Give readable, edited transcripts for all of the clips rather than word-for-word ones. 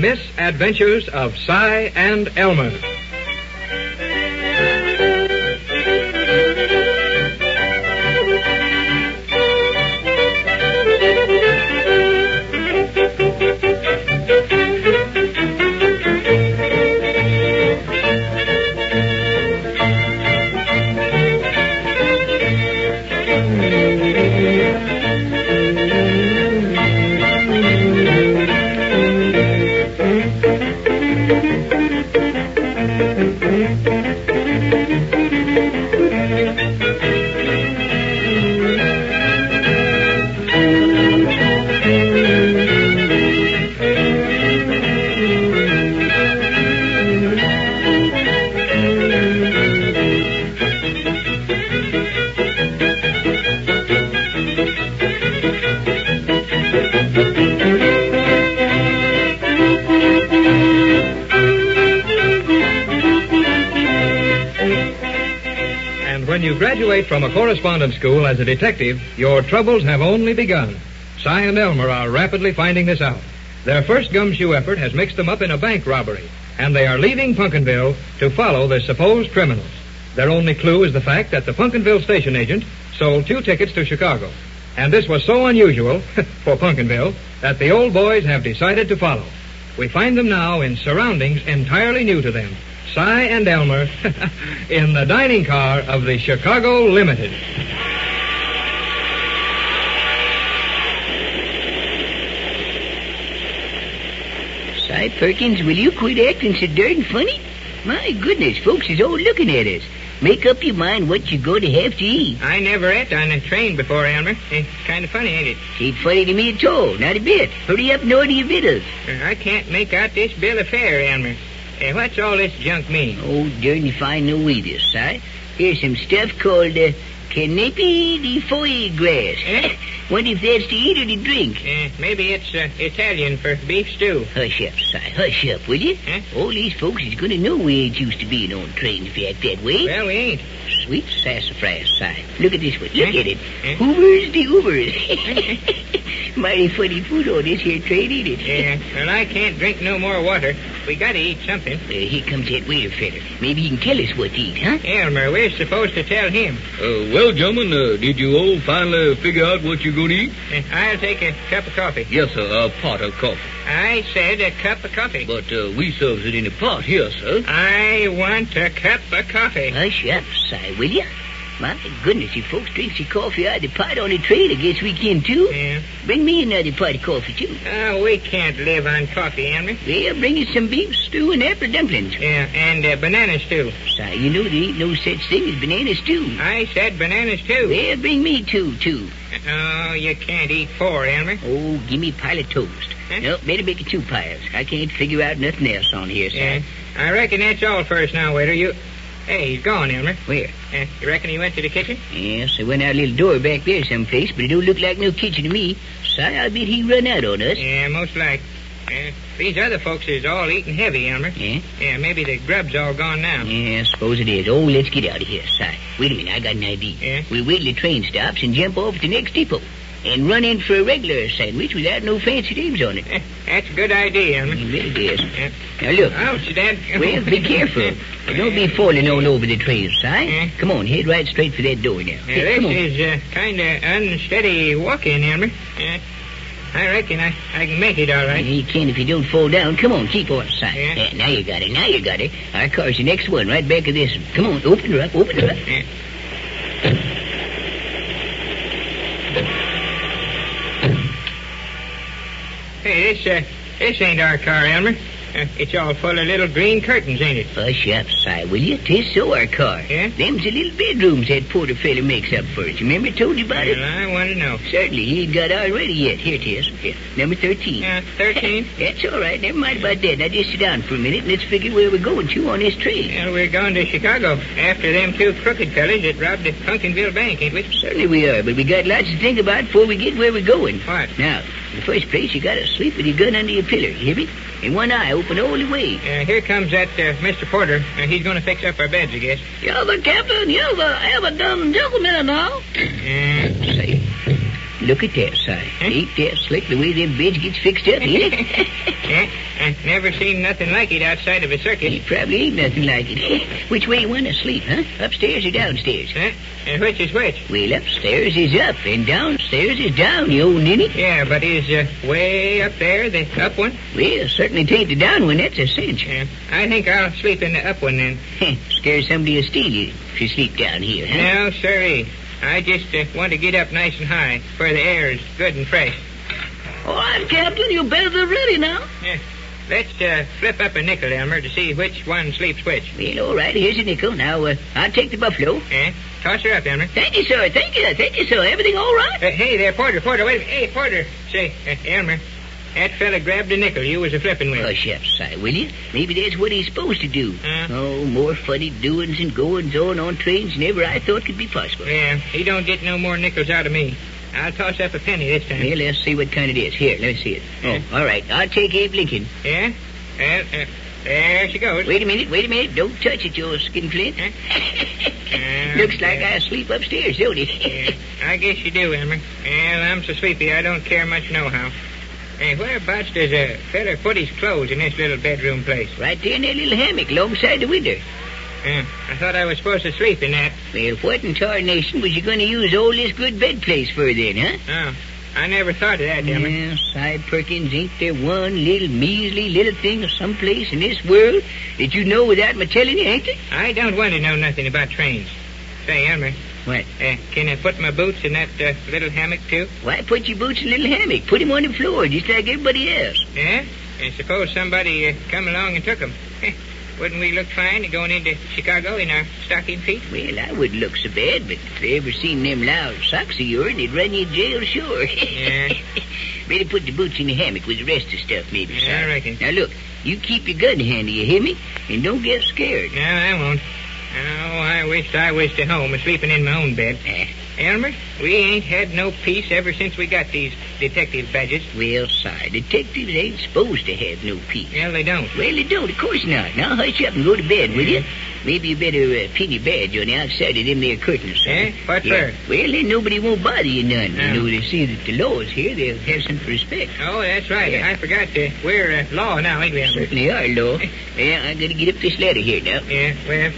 Misadventures of Cy and Elmer. When you graduate from a correspondence school as a detective, your troubles have only begun. Cy and Elmer are rapidly finding this out. Their first gumshoe effort has mixed them up in a bank robbery, and they are leaving Pumpkinville to follow the supposed criminals. Their only clue is the fact that the Pumpkinville station agent sold 2 tickets to Chicago. And this was so unusual for Pumpkinville that the old boys have decided to follow. We find them now in surroundings entirely new to them. Cy and Elmer in the dining car of the Chicago Limited. Cy Perkins, will you quit acting so darn funny? My goodness, folks is all looking at us. Make up your mind what you're going to have to eat. I never ate on a train before, Elmer. It's kind of funny, ain't it? Ain't funny to me at all, not a bit. Hurry up and order your victuals. I can't make out this bill of fare, Elmer. What's all this junk mean? Oh, darn if I know either, Si. Here's some stuff called canapé de foie gras. Wonder if that's to eat or to drink. Maybe it's Italian for beef stew. Hush up, Si. Hush up, will you? All these folks is going to know we ain't used to being on trains if you act that way. Well, we ain't. Sweet sassafras, Si. Look at this one. Look at it. Hoovers the Ubers. Mighty funny food on this here train, ain't it? Yeah, well, I can't drink no more water. We gotta eat something. Here comes that waiter feller. Maybe he can tell us what to eat, huh? Elmer, we're supposed to tell him. Well, gentlemen, did you all finally figure out what you're going to eat? I'll take a cup of coffee. Yes, sir, a pot of coffee. I said a cup of coffee. But we serves it in a pot here, sir. I want a cup of coffee. Hush up, Si, will you? My goodness, if folks drink your coffee out of the pot on the train, I guess we can, too. Yeah. Bring me another pot of coffee, too. We can't live on coffee, Elmer. Well, bring us some beef stew and apple dumplings. Yeah, and bananas, too. Si, you know there ain't no such thing as bananas, too. I said bananas, too. Well, bring me 2, too. Oh, you can't eat 4, Elmer. Oh, give me a pile of toast. No, better make it 2 piles. I can't figure out nothing else on here, Si. Yeah, I reckon that's all first now, waiter. Hey, he's gone, Elmer. Where? You reckon he went to the kitchen? Yes, I went out a little door back there someplace, but it don't look like no kitchen to me. Si, I bet he run out on us. Yeah, most like. These other folks is all eating heavy, Elmer. Yeah? Yeah, maybe the grub's all gone now. Yeah, I suppose it is. Oh, let's get out of here, Si. Wait a minute, I got an idea. Yeah? We'll wait till the train stops and jump off at the next depot. And run in for a regular sandwich without no fancy names on it. That's a good idea, Elmer. You bet it is. Yeah. Now, look. Ouch, Dad. Well, be careful. Don't be falling all over the train, Si. Come on, head right straight for that door now. This Come on. is kind of unsteady walking, Elmer. I reckon I can make it all right. You can if you don't fall down. Come on, keep on, Si. Yeah. Now you got it. Our car's the next one, right back of this one. Come on, open her up. Yeah. Hey, this ain't our car, Elmer. It's all full of little green curtains, ain't it? Hush up, Si, will you? 'Tis so our car. Yeah? Them's the little bedrooms that porter fella makes up for us. Remember I told you about it? Well, I want to know. Certainly, he ain't got ours ready yet. Here it is. Here, number 13. 13? That's all right. Never mind about that. Now, just sit down for a minute and let's figure where we're going to on this train. Well, we're going to Chicago after them 2 crooked fellas that robbed the Pumpkinville Bank, ain't we? Certainly we are, but we got lots to think about before we get where we're going. What? Now, in the first place, you gotta sleep with your gun under your pillow. You hear me? And one eye open all the way. Here comes that Mr. Porter. He's going to fix up our beds, I guess. You're the captain. You're the ever-done gentleman now. Say, look at that, Si. Ain't that slick the way them beds gets fixed up, ain't it? I never seen nothing like it outside of a circus. It probably ain't nothing like it. Which way you want to sleep, huh? Upstairs or downstairs? Huh? And which is which? Well, upstairs is up, and downstairs is down, you old ninny. Yeah, but is way up there the up one? Well, certainly tain't the down one, that's a cinch. Yeah, I think I'll sleep in the up one then. Scare somebody to steal you if you sleep down here, huh? No, sirree. I just want to get up nice and high, where the air is good and fresh. All right, Captain, your beds are ready now. Yeah. Let's flip up a nickel, Elmer, to see which one sleeps which. Well, all right, here's a nickel. Now, I'll take the buffalo. Yeah? Toss her up, Elmer. Thank you, sir. Thank you, sir. Everything all right? Hey there, Porter, wait a minute. Hey, Porter. Say, Elmer, that fella grabbed the nickel you was a-flipping with. Hush up, Si, will you? Maybe that's what he's supposed to do. Oh, more funny doings and goings on trains than ever I thought could be possible. Yeah, he don't get no more nickels out of me. I'll toss up a penny this time. Well, let's see what kind it is. Here, let me see it. Oh, all right. I'll take Abe Lincoln. Yeah? Well, there she goes. Wait a minute. Don't touch it, you skinflint. Looks like I sleep upstairs, don't it? Yeah, I guess you do, Elmer. Well, I'm so sleepy I don't care much nohow. Hey, whereabouts does a feller put his clothes in this little bedroom place? Right there in that little hammock alongside the window. I thought I was supposed to sleep in that. Well, what in tarnation was you going to use all this good bed place for then, huh? Oh, I never thought of that, Elmer. Well, Si Perkins, ain't there one little measly little thing or someplace in this world that you know without my telling you, ain't there? I don't want to know nothing about trains. Say, Elmer. What? Can I put my boots in that little hammock, too? Why put your boots in a little hammock? Put 'em on the floor, just like everybody else. Yeah? And suppose somebody come along and took 'em. Wouldn't we look fine going into Chicago in our stocking feet? Well, I wouldn't look so bad, but if they ever seen them loud socks of yours, they'd run you to jail, sure. Yeah. Better put the boots in the hammock with the rest of the stuff, maybe, Yeah, Si. I reckon. Now, look, you keep your gun handy, you hear me? And don't get scared. No, I won't. Oh, I wished I was at home, sleeping in my own bed. Elmer, we ain't had no peace ever since we got these detective badges. Well, Si, detectives ain't supposed to have no peace. Well, they don't. Well, they don't, of course not. Now, hush up and go to bed, will you? Maybe you better pin your badge on the outside of them there curtains, Si. Eh? What for? Well, then nobody won't bother you none. No. You know, they see that the law is here, they'll have some respect. Oh, that's right. Yeah. I forgot. We're law now, ain't we, Elmer? Certainly are, law. Well, I gotta get up this ladder here now. Yeah, well,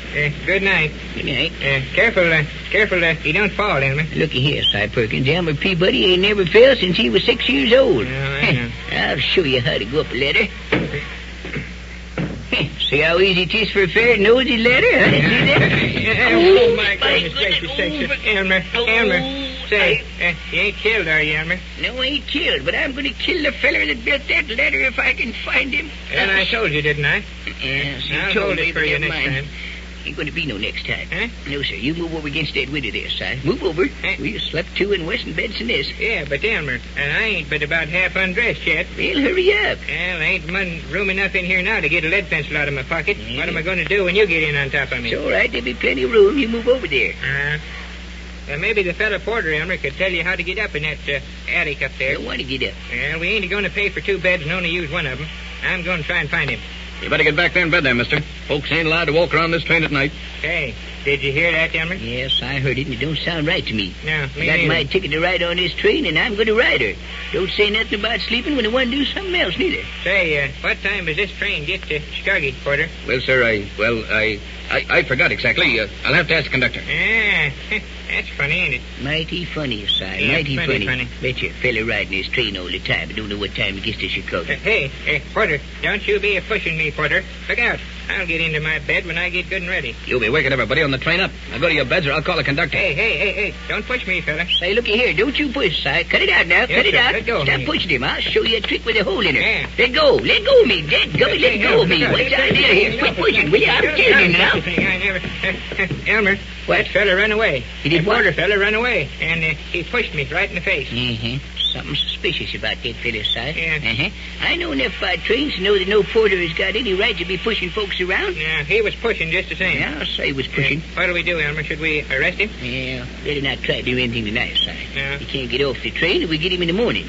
good night. Good night. Careful, you don't fall, Elmer. Looky here, Si Perkins. Elmer Peabody ain't never fell since he was 6 years old. Oh, I know. I'll show you how to go up a ladder. See how easy it is for a fair nosy ladder, huh? See that? Oh, my goodness gracious sakes. Elmer. Say, you ain't killed, are you, Elmer? No, I ain't killed, but I'm gonna kill the feller that built that ladder if I can find him. And I told you, didn't I? Yes, I'll you told hold me, it for but you never next mind. time. Ain't gonna be no next time. Huh? No, sir. You move over against that window there, Si. Move over. Huh? We slept two in worse beds than this. Yeah, but Elmer, and I ain't but about half undressed yet. Well, hurry up. Well, ain't room enough in here now to get a lead pencil out of my pocket. What am I going to do when you get in on top of me? It's all right. There'll be plenty of room. You move over there. Maybe the fellow porter, Elmer, could tell you how to get up in that attic up I there. don't want to get up. Well, we ain't going to pay for 2 beds and only use one of them. I'm going to try and find him. You better get back there in bed there, mister. Folks ain't allowed to walk around this train at night. Hey, did you hear that, Elmer? Yes, I heard it, and it don't sound right to me. No, I me got neither. my ticket to ride on this train, and I'm going to ride her. Don't say nothing about sleeping when I want to do something else, neither. Say, what time does this train get to Chicago, Porter? Well, sir, I forgot exactly. I'll have to ask the conductor. That's funny, ain't it? Mighty funny, Si. Yeah, Mighty funny. Bet you a fella riding this train all the time. I don't know what time he gets to Chicago. Hey, Porter, don't you be pushing me, Porter. Look out. I'll get into my bed when I get good and ready. You'll be waking everybody on the train up. Now go to your beds or I'll call the conductor. Hey, don't push me, fella. Say, looky here. Don't you push, Si. Cut it out now. Yes, Cut it sir. out. Let go of Stop me. pushing him. I'll show you a trick with a hole in her. Yeah. Let go. Let go of me. Dead gummit, let go of me. What's the idea here? Quit pushing, will you? I'm killing you now. I never... Elmer, that fella run away. He did That what? porter fella run away, and he pushed me right in the face. Something suspicious about that fella, Si. Yeah. I know enough about trains to know that no porter has got any right to be pushing folks around. Yeah, he was pushing just the same. Yeah, I'll say he was pushing. What do we do, Elmer? Should we arrest him? Yeah, better not try to do anything tonight, Si. Yeah. He can't get off the train if we get him in the morning.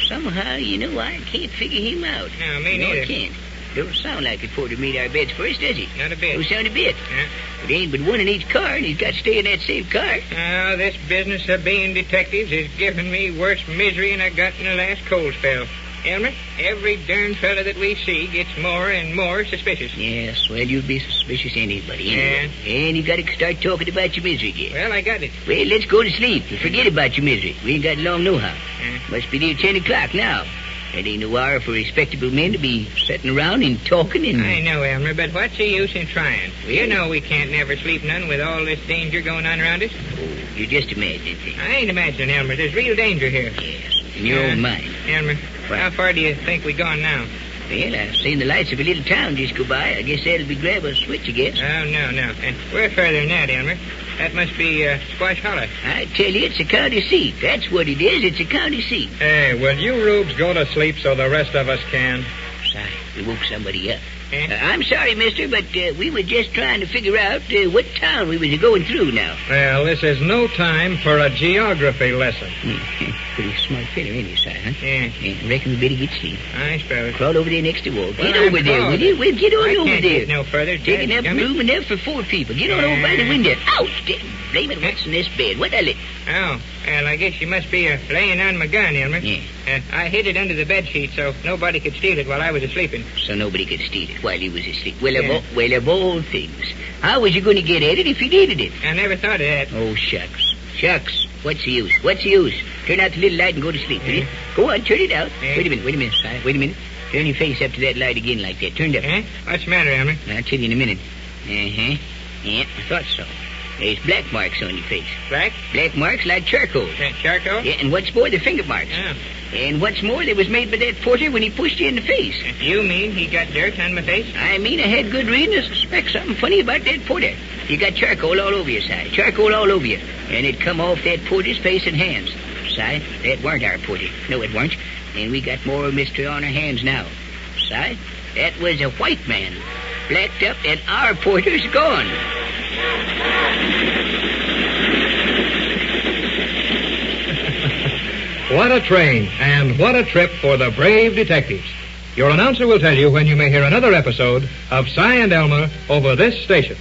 Somehow, I can't figure him out. No, me No, I neither. can't. Don't sound like it porter made our beds first, does he? Not a bit. Don't sound a bit. Yeah. There ain't but one in each car, and he's got to stay in that same car. Oh, this business of being detectives is giving me worse misery than I got in the last cold spell. Elmer, every darn fella that we see gets more and more suspicious. Yes, well, you'd be suspicious anybody. Anyway. And you got to start talking about your misery again. Well, I got it. Well, let's go to sleep and forget about your misery. We ain't got long nohow. Must be near 10 o'clock now. That ain't no hour for respectable men to be sitting around and talking and... I know, Elmer, but what's the use in trying? You know we can't never sleep none with all this danger going on around us. Oh, you're just imagining things. I ain't imagining, Elmer. There's real danger here. Yes, in your own mind. Elmer, What? how far do you think we gone now? Well, I've seen the lights of a little town just go by. I guess that'll be grab a switch, I guess. Oh, no. And we're further than that, Elmer. That must be Squash Hollow. I tell you, it's a county seat. That's what it is. It's a county seat. Hey, will you rubes go to sleep so the rest of us can? Sorry, we woke somebody up. Eh? I'm sorry, mister, but we were just trying to figure out what town we was going through now. Well, this is no time for a geography lesson. Pretty smart fella, ain't you, Si, huh? Yeah, Reckon we better get sleep. I suppose. Crawl over there next to the wall. Get Well, over I'm there, crawling. will you? Well, get on I over can't there. get no further. Taking up Dadgummit. room enough for 4 people. Get on over by the window. Ouch! Blame it, what's in this bed? What the... Oh, well, I guess you must be laying on my gun, Elmer. Yeah. I hid it under the bed sheet so nobody could steal it while I was asleep. So nobody could steal it while he was asleep. Well, Yeah. of all things. How was you going to get at it if you needed it? I never thought of that. Oh, shucks. Shucks. What's the use? What's the use? Turn out the little light and go to sleep, will you? Go on, turn it out. Yeah. Wait a minute, Si. Wait a minute. Turn your face up to that light again like that. Turned up. Huh? What's the matter, Elmer? I'll tell you in a minute. Uh-huh. Yeah, I thought so. There's black marks on your face. Black? Black marks like charcoal. Charcoal? Yeah, and what's more, they're finger marks. Oh. And what's more, they was made by that porter when he pushed you in the face. You mean he got dirt on my face? I mean, I had good reason to suspect something funny about that porter. You got charcoal all over your side. Charcoal all over you. And it come off that porter's face and hands. Si, that weren't our porter. No, it weren't. And we got more mystery on our hands now. Si, that was a white man. Blacked up, and our porter's gone. What a train, and what a trip for the brave detectives. Your announcer will tell you when you may hear another episode of Si and Elmer over this station.